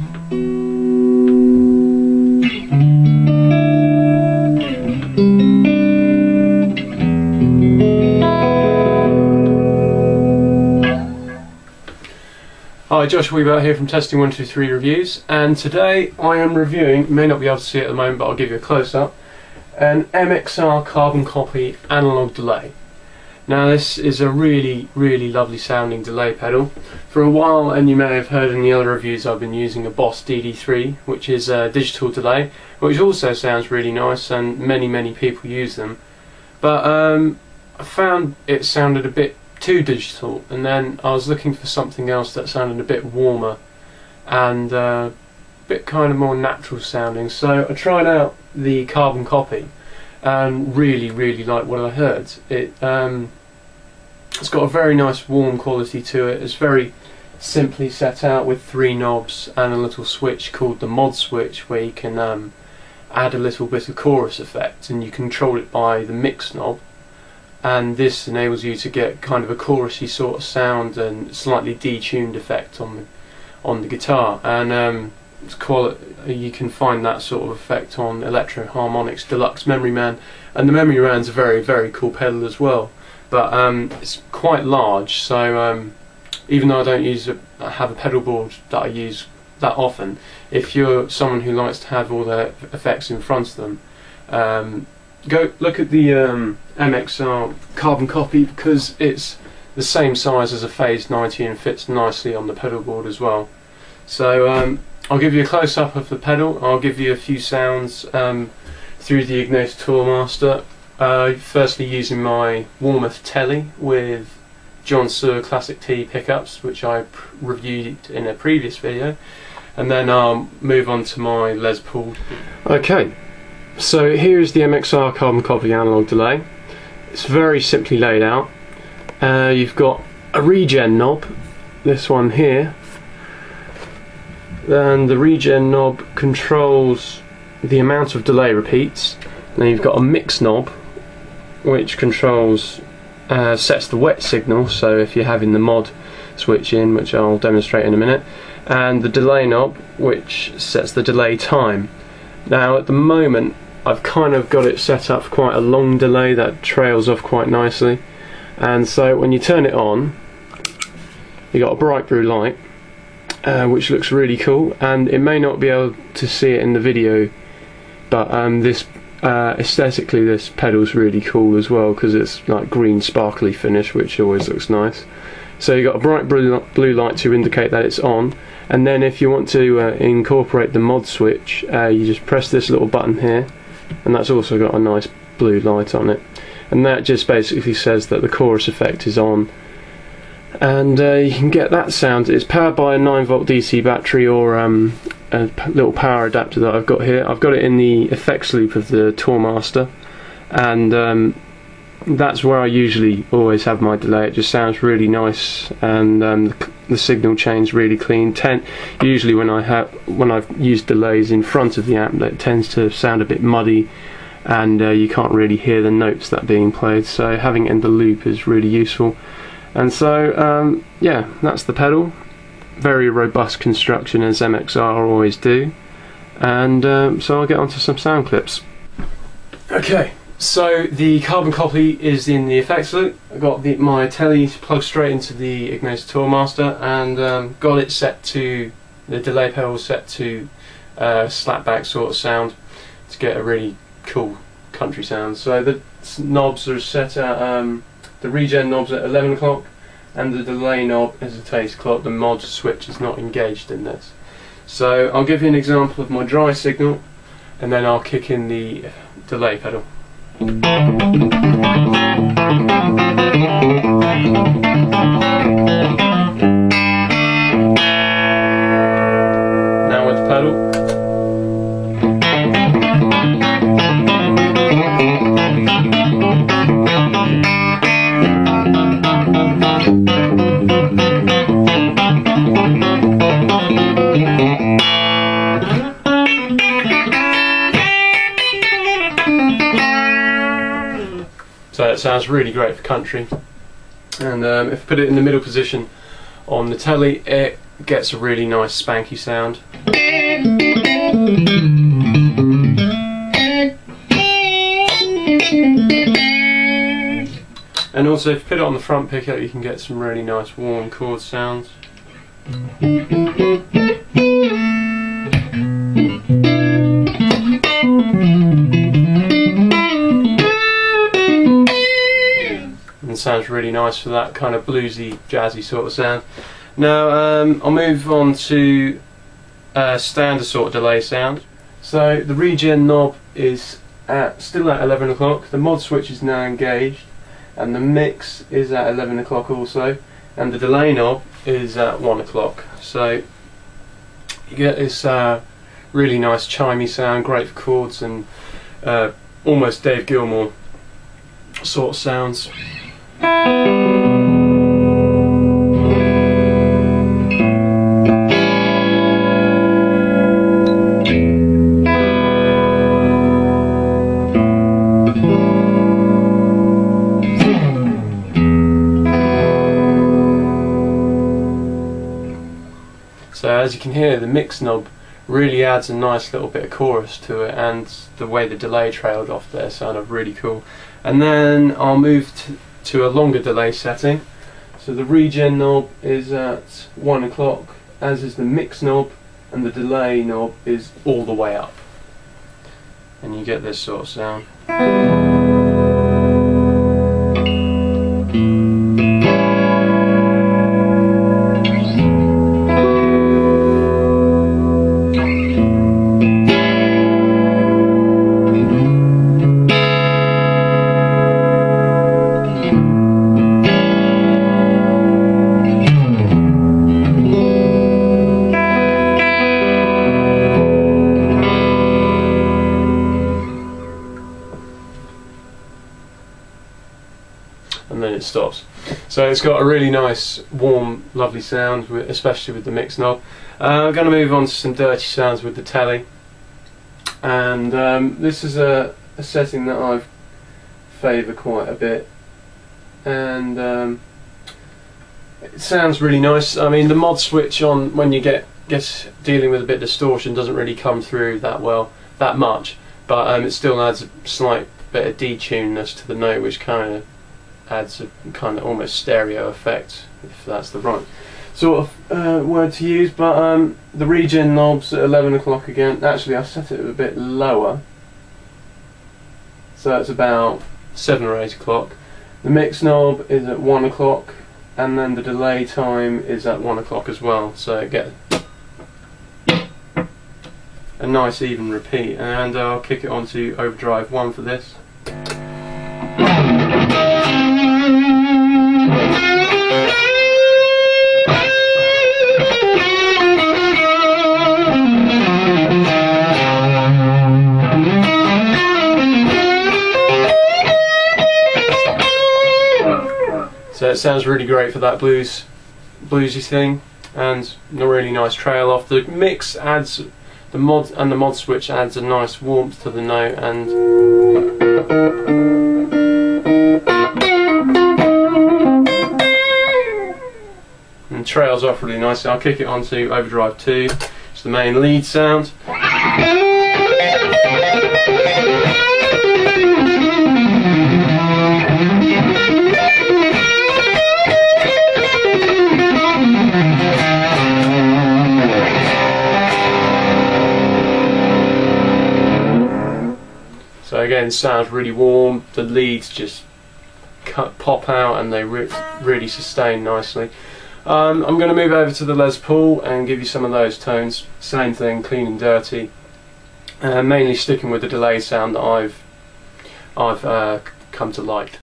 Hi, Josh Wibaut here from Testing123 Reviews, and today I am reviewing, you may not be able to see it at the moment but I'll give you a close-up, an MXR carbon copy analog delay. Now this is a really lovely sounding delay pedal. For a while, and you may have heard in the other reviews, I've been using a Boss DD3, which is a digital delay, which also sounds really nice and many people use them. But I found it sounded a bit too digital, and then I was looking for something else that sounded a bit warmer and a bit kind of more natural sounding, so I tried out the carbon copy and really liked what I heard. It's got a very nice warm quality to it. It's very simply set out with 3 knobs and a little switch called the mod switch, where you can add a little bit of chorus effect, and you control it by the mix knob, and this enables you to get kind of a chorusy sort of sound and slightly detuned effect on the guitar. And you can find that sort of effect on Electro Harmonix Deluxe Memory Man, and the Memory Man's a very cool pedal as well. But it's quite large, so even though I don't have a pedal board that I use that often, if you're someone who likes to have all the effects in front of them, go look at the MXR carbon copy, because it's the same size as a Phase 90 and fits nicely on the pedal board as well. So I'll give you a close-up of the pedal. I'll give you a few sounds through the Egnater Tourmaster. Firstly, using my Warmoth Telly with Suhr Classic T pickups, which I reviewed in a previous video, and then I'll move on to my Les Paul. Okay. So here is the MXR carbon copy analog delay. It's very simply laid out. You've got a regen knob, this one here, and the regen knob controls the amount of delay repeats. Then you've got a mix knob, which controls sets the wet signal, so if you're having the mod switch in, which I'll demonstrate in a minute, and the delay knob, which sets the delay time. Now at the moment I've kind of got it set up for quite a long delay that trails off quite nicely, and so when you turn it on, you got a bright blue light, which looks really cool, and it may not be able to see it in the video, but aesthetically this pedal's really cool as well, because it's like green sparkly finish, which always looks nice. So you got a bright blue light to indicate that it's on, and then if you want to incorporate the mod switch, you just press this little button here, and that's also got a nice blue light on it, and that just basically says that the chorus effect is on, and you can get that sound. It's powered by a 9-volt DC battery, or a little power adapter that I've got here. I've got it in the effects loop of the Tourmaster, and that's where I usually always have my delay. It just sounds really nice, and the signal chain's really clean. Usually when I've used delays in front of the amp, it tends to sound a bit muddy, and you can't really hear the notes that are being played, so having it in the loop is really useful. And so yeah, that's the pedal. Very robust construction, as MXR always do, and so I'll get onto some sound clips. Okay, so the carbon copy is in the effects loop. I've got my telly plugged straight into the Egnater Tourmaster, and got it set to, the delay pedal set to slapback sort of sound to get a really cool country sound. So the knobs are set at, the regen knob's at 11 o'clock, and the delay knob is at 8 o'clock. The mod switch is not engaged in this. So I'll give you an example of my dry signal, and then I'll kick in the delay pedal. Now with the pedal. So it sounds really great for country, and if I put it in the middle position on the telly, it gets a really nice spanky sound. And also, if you put it on the front pickup, you can get some really nice warm chord sounds. And it sounds really nice for that kind of bluesy, jazzy sort of sound. Now I'll move on to standard sort of delay sound. So the regen knob is still at 11 o'clock, the mod switch is now engaged, and the mix is at 11 o'clock also, and the delay knob is at 1 o'clock. So you get this really nice chimey sound, great for chords, and almost Dave Gilmour sort of sounds. So as you can hear, the mix knob really adds a nice little bit of chorus to it, and the way the delay trailed off there sounded really cool. And then I'll move to a longer delay setting. So the regen knob is at 1 o'clock, as is the mix knob, and the delay knob is all the way up. And you get this sort of sound. And then it stops. So it's got a really nice, warm, lovely sound, especially with the mix knob. I'm going to move on to some dirty sounds with the telly, and this is a setting that I favour quite a bit, and it sounds really nice. I mean, the mod switch on when you get dealing with a bit of distortion doesn't really come through that much, but it still adds a slight bit of detunedness to the note, which kind of adds a kind of almost stereo effect, if that's the right sort of word to use. But the regen knob's at 11 o'clock again. Actually, I set it a bit lower, so it's about 7 or 8 o'clock. The mix knob is at 1 o'clock, and then the delay time is at 1 o'clock as well, so get a nice even repeat. And I'll kick it onto overdrive 1 for this. So it sounds really great for that bluesy thing, and a really nice trail off. The mix adds, the mod switch adds a nice warmth to the note, and trails off really nicely. I'll kick it onto overdrive 2. It's the main lead sound. So again, it sounds really warm. The leads just pop out, and they really sustain nicely. I'm going to move over to the Les Paul and give you some of those tones. Same thing, clean and dirty. Mainly sticking with the delay sound that I've come to like.